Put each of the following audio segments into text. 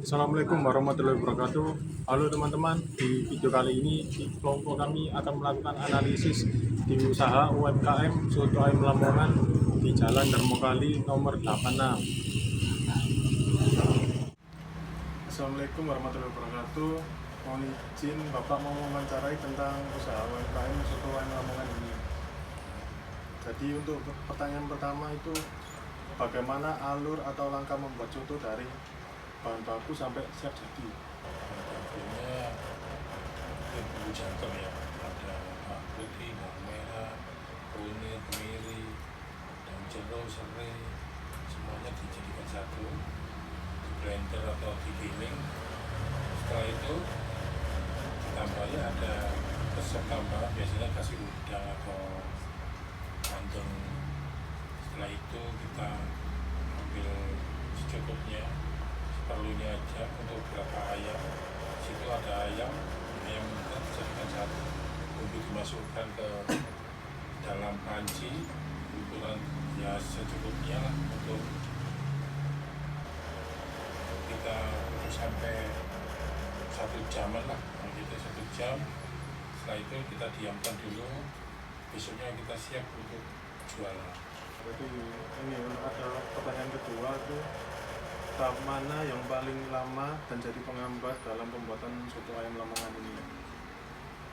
Assalamualaikum warahmatullahi wabarakatuh. Halo teman-teman, di video kali ini kelompok kami akan melakukan analisis di usaha UMKM Soto Ayam Lamongan di Jalan Darmokali nomor 86. Assalamualaikum warahmatullahi wabarakatuh. Mohon izin Bapak mau mewawancarai tentang usaha UMKM Soto Ayam Lamongan ini. Jadi untuk pertanyaan pertama itu bagaimana alur atau langkah membuat soto dari bahan baku sampai siap jadi? Bakunya bumbu jangkep ya, ada bawang putih, bawang merah, kunyit, kemiri, daun jeruk, serai, semuanya dijadikan satu, di blender atau digiling. Setelah itu ditambahnya ada resep tambahan, biasanya kasih udang atau kandung. Setelah itu kita ambil secukupnya, seperlunya aja untuk berapa ayam. Situ ada ayam kita dijadikan satu, bumbu dimasukkan ke dalam panci ukuran ya secukupnya lah, untuk kita untuk sampai 1 jaman lah, gitu 1 jam. Setelah itu kita diamkan dulu, besoknya kita siap untuk jualan. Jadi ini ada pertanyaan kedua tuh, tahap mana yang paling lama dan jadi penghambat dalam pembuatan soto ayam Lamongan ini?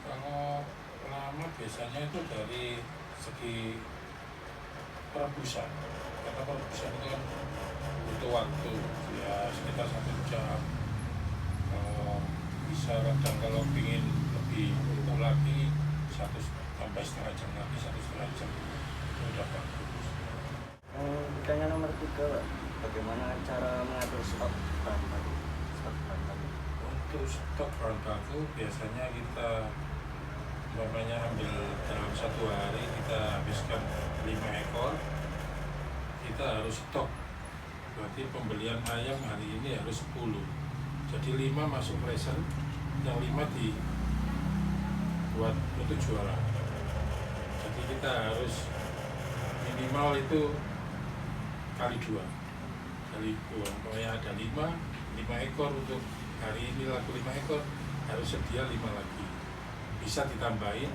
Kalau lama biasanya itu dari segi perebusan, karena perebusan itu kan butuh waktu ya sekitar 1 jam. Kalau bisa kadang kalau ingin lebih utuh lagi 1 sampai setengah jam lagi, 1,5 jam itu udah bagus. Pertanyaan nomor 3, Pak. Bagaimana cara mengatur stok bahan baku? Untuk stok bahan baku biasanya kita ambil dalam 1 hari kita habiskan 5 ekor, kita harus stok. Berarti pembelian ayam hari ini harus 10, jadi 5 masuk freezer, yang 5 dibuat untuk jualan. Jadi kita harus minimal itu kali 2, pokoknya ada 5 ekor untuk hari ini, laku 5 ekor, harus sedia 5 lagi. Bisa ditambahin,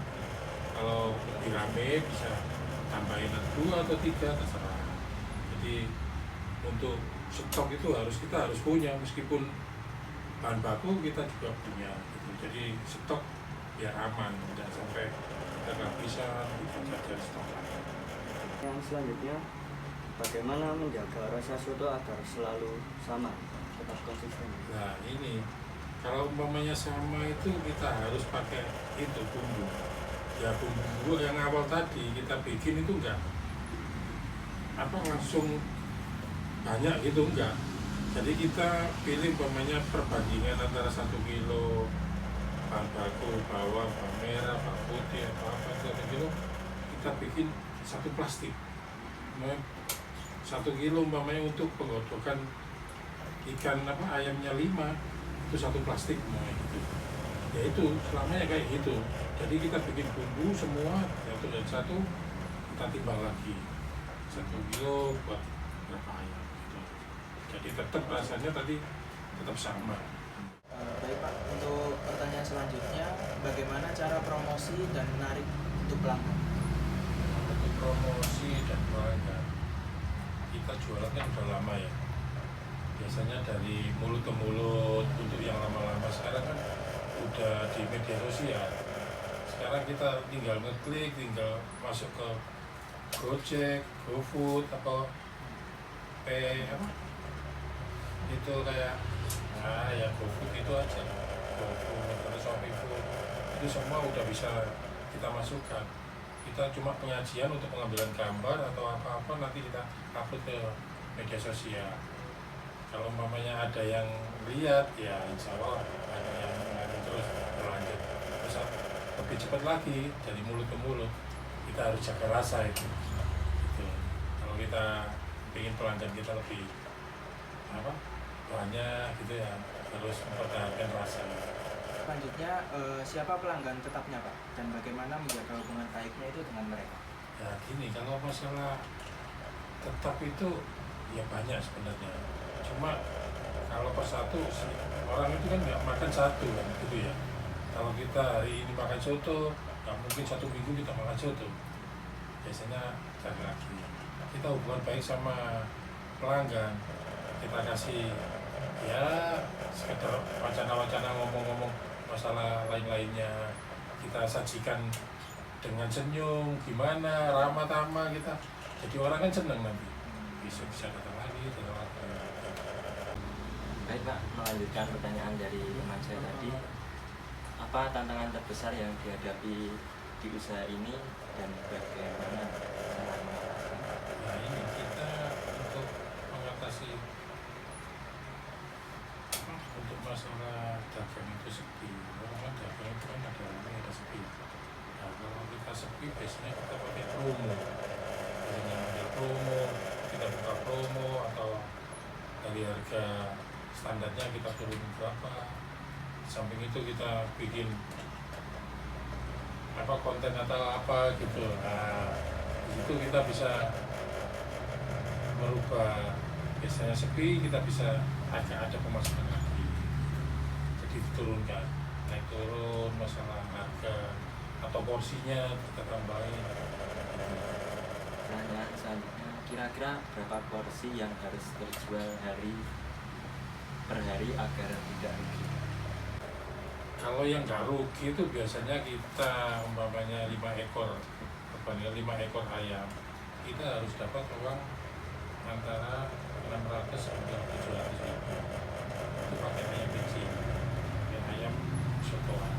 kalau lebih rame bisa tambahin 2 atau 3, terserah. Jadi untuk stok itu kita harus punya, meskipun bahan baku kita juga punya gitu. Jadi stok biar aman, tidak sampai kita kehabisan, kita jajan stok. Yang selanjutnya, bagaimana menjaga rasa soto agar selalu sama, tetap konsisten? Nah ini, kalau umpamanya sama itu kita harus pakai itu bumbu. Ya bumbu yang awal tadi kita bikin itu enggak langsung banyak gitu, enggak. Jadi kita pilih umpamanya perbandingan antara 1 kilo bahan baku, bawang merah, bawang putih, apa itu 1 kilo, kita bikin 1 plastik. 1 kilo umpamanya untuk penggodokan ikan ayamnya 5, itu 1 plastik gitu. Ya itu selamanya kayak gitu. Jadi kita bikin bumbu semua satu dan satu, kita timbang lagi 1 kilo buat berapa ayam gitu. Jadi tetap rasanya tadi tetap sama. Baik Pak, untuk pertanyaan selanjutnya, bagaimana cara promosi dan menarik untuk pelanggan? Untuk promosi dan pelanggan, kita jualan kan udah lama ya, biasanya dari mulut ke mulut. Untuk yang lama-lama sekarang kan udah di media sosial. Sekarang kita tinggal ngeklik, tinggal masuk ke Gojek, GoFood, atau itu kayak ya GoFood itu aja, GoFood atau Shopee Food, itu semua udah bisa kita masukkan. Kita cuma penyajian untuk pengambilan gambar atau apa-apa, nanti kita upload ke media sosial. Kalau umpamanya ada yang lihat, ya insya Allah ada yang terus berlanjut. Terus lebih cepat lagi dari mulut ke mulut, kita harus jaga rasa itu. Gitu. Kalau kita ingin pelanggan kita lebih banyak gitu ya, harus mempertahankan rasa. Selanjutnya, siapa pelanggan tetapnya Pak? Dan bagaimana menjaga hubungan baiknya itu dengan mereka? Ya gini, kalau masalah tetap itu ya banyak sebenarnya. Cuma kalau per satu sih, orang itu kan nggak makan satu kan gitu ya. Kalau kita hari ini makan soto, nggak mungkin 1 minggu kita makan soto. Biasanya cari lagi. Kita hubungan baik sama pelanggan, kita kasih ya sekedar wacana-wacana, ngomong-ngomong masalah lain-lainnya, kita sajikan dengan senyum, gimana, ramah tamah kita. Jadi orang kan seneng nanti, bisa datang lagi. Baik Pak, melanjutkan pertanyaan dari teman saya tadi, apa tantangan terbesar yang dihadapi di usaha ini dan bagaimana cara mengatasinya? Nah ini kita untuk mengatasi untuk masalah dagang itu sepi. Orang kan dagang itu kan ada sepi. Nah kalau kita sepi biasanya kita pakai promo. Biasanya ada promo, kita buka promo atau dari harga standarnya kita turun berapa. Di samping itu kita bikin konten atau apa gitu. Nah di situ kita bisa merubah. Biasanya sepi, kita bisa ada pemasukan lagi, jadi diturunkan, naik turun masalah harga atau porsinya kita tambahin. Pertanyaan selanjutnya, kira-kira berapa porsi yang harus terjual per hari agar tidak rugi? Kalau yang nggak rugi itu biasanya kita umpamanya 5 ekor ayam, kita harus dapat uang antara 600 sampai 700 ribu. Itu pakai ayam kecil, pakai ayam sotoan.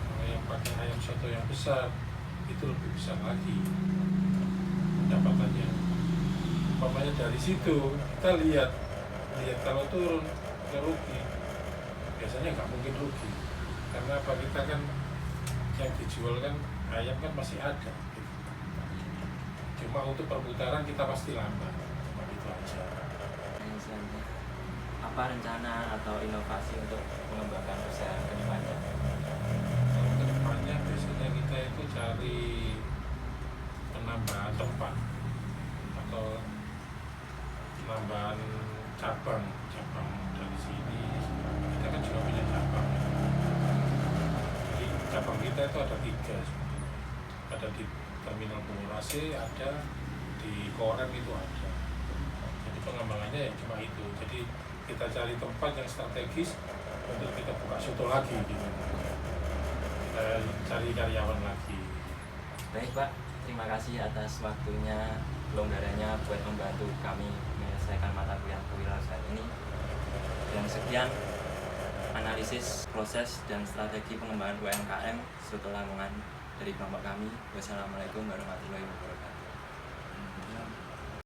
Kalau yang pakai ayam soto yang besar itu lebih besar lagi pendapatannya. Umpamanya dari situ kita lihat kalau turun nggak rugi, biasanya nggak mungkin rugi, karena apa, kita kan yang dijual kan ayam kan masih ada gitu. Cuma untuk perputaran kita pasti lambat, cuma itu aja. Selanjutnya, apa rencana atau inovasi untuk mengembangkan usaha ke depannya? Kalau ke depannya biasanya kita itu cari penambahan tempat atau penambahan cabang dari sini. Kita kan juga punya cabang. Jadi cabang kita itu ada 3 sebenarnya. Ada di Terminal Bungur AC, ada di Korem itu ada. Jadi pengembangannya ya cuma itu. Jadi kita cari tempat yang strategis untuk kita buka soto lagi gitu. Kita cari karyawan lagi. Baik Pak, terima kasih atas waktunya, kelonggarannya buat membantu kami menyelesaikan mata kuliah kewirausahaan ini. Dan sekian analisis proses dan strategi pengembangan UMKM Soto Lamongan dari kelompok kami. Wassalamualaikum warahmatullahi wabarakatuh.